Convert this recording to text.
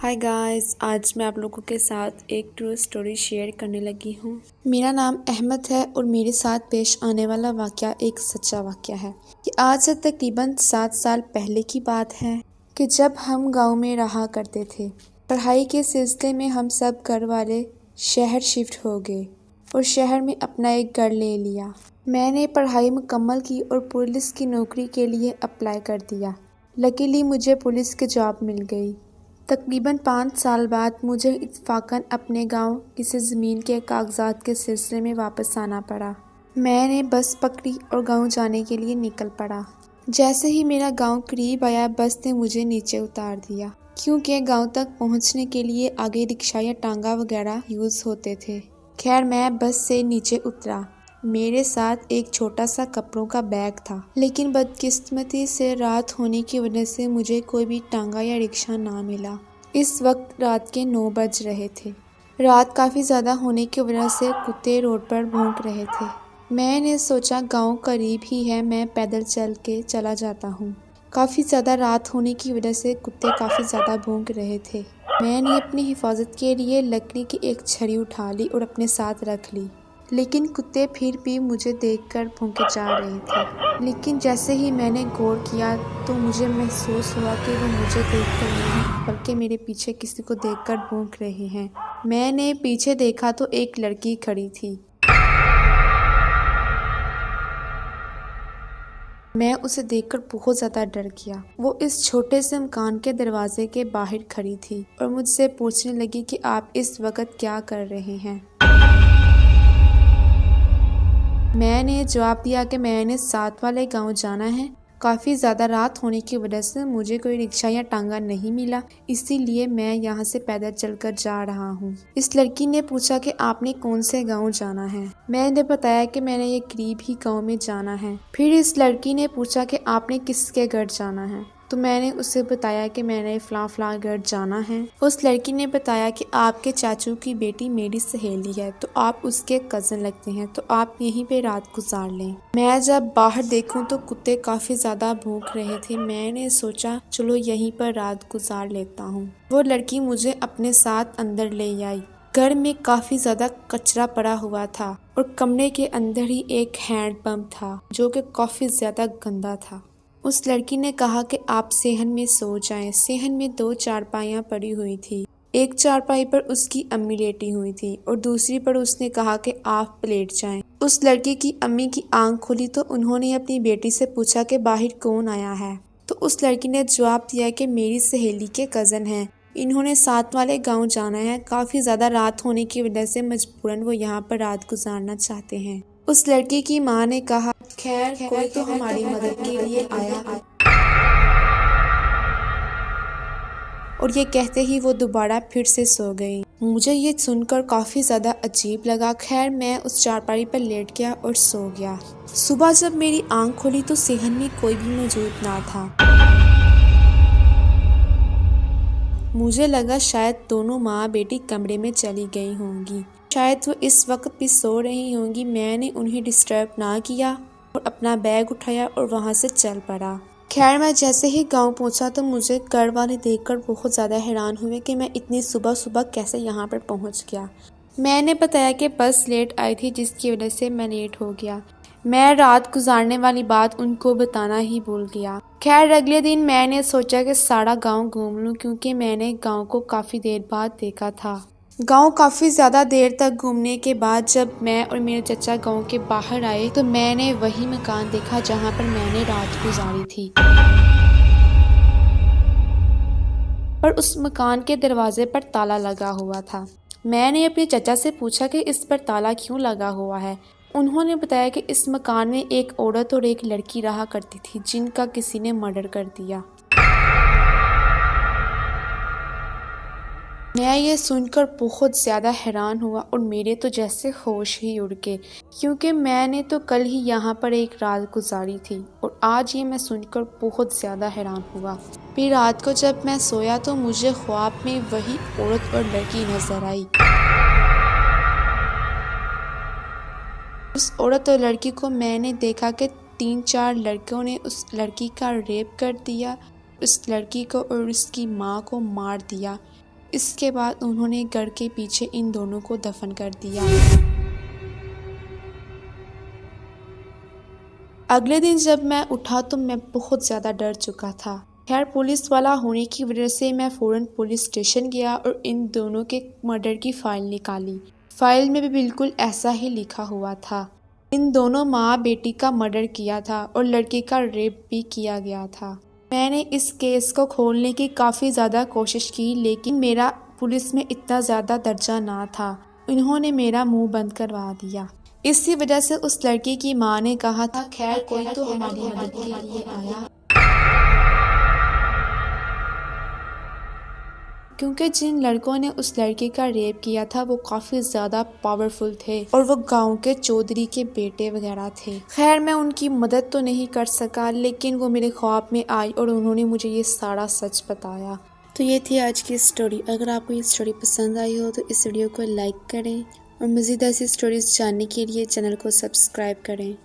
Hi guys, आज मैं आप लोगों के साथ एक ट्रू स्टोरी शेयर करने लगी हूँ। मेरा नाम अहमद है और मेरे साथ पेश आने वाला वाक़या एक सच्चा वाक़या है। ये आज से तकरीबन 7 साल पहले की बात है कि जब हम गांव में रहा करते थे। पढ़ाई के सिलसिले में हम सब घर वाले शहर शिफ्ट हो गए और शहर में अपना एक घर ले लिया। मैंने पढ़ाई मुकम्मल की और पुलिस की नौकरी के लिए अप्लाई कर दिया। लकीली मुझे पुलिस की जॉब मिल गई। तकरीबन 5 साल बाद मुझे इत्तफ़ाक़न अपने गांव किसी ज़मीन के कागजात के सिलसिले में वापस आना पड़ा। मैंने बस पकड़ी और गांव जाने के लिए निकल पड़ा। जैसे ही मेरा गांव करीब आया, बस ने मुझे नीचे उतार दिया, क्योंकि गांव तक पहुंचने के लिए आगे रिक्शा या टांगा वगैरह यूज़ होते थे। खैर, मैं बस से नीचे उतरा। मेरे साथ एक छोटा सा कपड़ों का बैग था, लेकिन बदकिस्मती से रात होने की वजह से मुझे कोई भी टांगा या रिक्शा ना मिला। इस वक्त रात के 9 बज रहे थे। रात काफ़ी ज़्यादा होने की वजह से कुत्ते रोड पर भौंक रहे थे। मैंने सोचा गांव करीब ही है, मैं पैदल चल के चला जाता हूँ। काफ़ी ज़्यादा रात होने की वजह से कुत्ते काफ़ी ज़्यादा भौंक रहे थे। मैंने अपनी हिफाजत के लिए लकड़ी की एक छड़ी उठा ली और अपने साथ रख ली, लेकिन कुत्ते फिर भी मुझे देखकर भौंके जा रहे थे। लेकिन जैसे ही मैंने गौर किया तो मुझे महसूस हुआ कि वो मुझे देखकर नहीं बल्कि मेरे पीछे किसी को देखकर भौंक रहे हैं। मैंने पीछे देखा तो एक लड़की खड़ी थी। मैं उसे देखकर बहुत ज़्यादा डर गया। वो इस छोटे से मकान के दरवाजे के बाहर खड़ी थी और मुझसे पूछने लगी कि आप इस वक्त क्या कर रहे हैं। मैंने जवाब दिया कि मैंने साथ वाले गांव जाना है। काफ़ी ज़्यादा रात होने की वजह से मुझे कोई रिक्शा या टांगा नहीं मिला, इसीलिए मैं यहाँ से पैदल चलकर जा रहा हूँ। इस लड़की ने पूछा कि आपने कौन से गांव जाना है। मैंने बताया कि मैंने ये करीब ही गांव में जाना है। फिर इस लड़की ने पूछा कि आपने किसके घर जाना है, तो मैंने उसे बताया कि मैंने फ़लाँ घर जाना है। उस लड़की ने बताया कि आपके चाचू की बेटी मेरी सहेली है, तो आप उसके कज़न लगते हैं, तो आप यहीं पे रात गुजार लें। मैं जब बाहर देखूं तो कुत्ते काफ़ी ज़्यादा भौंक रहे थे। मैंने सोचा चलो यहीं पर रात गुजार लेता हूँ। वो लड़की मुझे अपने साथ अंदर ले आई। घर में काफ़ी ज़्यादा कचरा पड़ा हुआ था और कमरे के अंदर ही एक हैंडपम्प था जो कि काफ़ी ज़्यादा गंदा था। उस लड़की ने कहा कि आप सेहन में सो जाएं। सेहन में 2 चारपाइयाँ पड़ी हुई थी। एक चारपाई पर उसकी अम्मी लेटी हुई थी और दूसरी पर उसने कहा कि आप लेट जाएं। उस लड़की की अम्मी की आंख खुली तो उन्होंने अपनी बेटी से पूछा कि बाहर कौन आया है, तो उस लड़की ने जवाब दिया कि मेरी सहेली के कज़न हैं, इन्होंने साथ वाले गांव जाना है। काफ़ी ज़्यादा रात होने की वजह से मजबूरन वो यहाँ पर रात गुजारना चाहते हैं। उस लड़की की माँ ने कहा, खैर कोई तो हमारी मदद के लिए आया। और ये कहते ही वो दोबारा फिर से सो गई। मुझे ये सुनकर काफ़ी ज़्यादा अजीब लगा। खैर मैं उस चारपाई पर लेट गया और सो गया। सुबह जब मेरी आंख खुली तो सेहन में कोई भी मौजूद ना था। मुझे लगा शायद दोनों माँ बेटी कमरे में चली गई होंगी, शायद वो इस वक्त भी सो रही होंगी। मैंने उन्हें डिस्टर्ब ना किया और अपना बैग उठाया और वहाँ से चल पड़ा। खैर मैं जैसे ही गांव पहुँचा तो मुझे घर वाले देखकर बहुत ज़्यादा हैरान हुए कि मैं इतनी सुबह सुबह कैसे यहाँ पर पहुँच गया। मैंने बताया कि बस लेट आई थी जिसकी वजह से मैं लेट हो गया। मैं रात गुजारने वाली बात उनको बताना ही भूल गया। खैर अगले दिन मैंने सोचा कि सारा गांव घूम लूं, क्योंकि मैंने गांव को काफ़ी देर बाद देखा था। गांव काफ़ी ज़्यादा देर तक घूमने के बाद जब मैं और मेरे चचा गांव के बाहर आए तो मैंने वही मकान देखा जहां पर मैंने रात गुजारी थी। पर उस मकान के दरवाजे पर ताला लगा हुआ था। मैंने अपने चचा से पूछा कि इस पर ताला क्यों लगा हुआ है। उन्होंने बताया कि इस मकान में एक औरत और एक लड़की रहा करती थी जिनका किसी ने मर्डर कर दिया। मैं ये सुनकर बहुत ज़्यादा हैरान हुआ और मेरे तो जैसे होश ही उड़ गए, क्योंकि मैंने तो कल ही यहाँ पर एक रात गुजारी थी और आज ये मैं सुनकर बहुत ज़्यादा हैरान हुआ। फिर रात को जब मैं सोया तो मुझे ख्वाब में वही औरत और लड़की नजर आई। उस औरत और लड़की को मैंने देखा कि 3-4 लड़कों ने उस लड़की का रेप कर दिया, उस लड़की को और उसकी माँ को मार दिया। इसके बाद उन्होंने घर के पीछे इन दोनों को दफन कर दिया। अगले दिन जब मैं उठा तो मैं बहुत ज़्यादा डर चुका था। खैर, पुलिस वाला होने की वजह से मैं फ़ौरन पुलिस स्टेशन गया और इन दोनों के मर्डर की फ़ाइल निकाली। फाइल में भी बिल्कुल ऐसा ही लिखा हुआ था। इन दोनों माँ बेटी का मर्डर किया था और लड़के का रेप भी किया गया था। मैंने इस केस को खोलने की काफ़ी ज़्यादा कोशिश की, लेकिन मेरा पुलिस में इतना ज़्यादा दर्जा ना था। इन्होंने मेरा मुंह बंद करवा दिया। इसी वजह से उस लड़की की माँ ने कहा था, खैर कोई तो हमारी मदद के लिए आया। क्योंकि जिन लड़कों ने उस लड़के का रेप किया था वो काफ़ी ज़्यादा पावरफुल थे और वो गांव के चौधरी के बेटे वगैरह थे। खैर, मैं उनकी मदद तो नहीं कर सका, लेकिन वो मेरे ख्वाब में आई और उन्होंने मुझे ये सारा सच बताया। तो ये थी आज की स्टोरी। अगर आपको ये स्टोरी पसंद आई हो तो इस वीडियो को लाइक करें और मज़ीद ऐसी स्टोरीज़ जानने के लिए चैनल को सब्सक्राइब करें।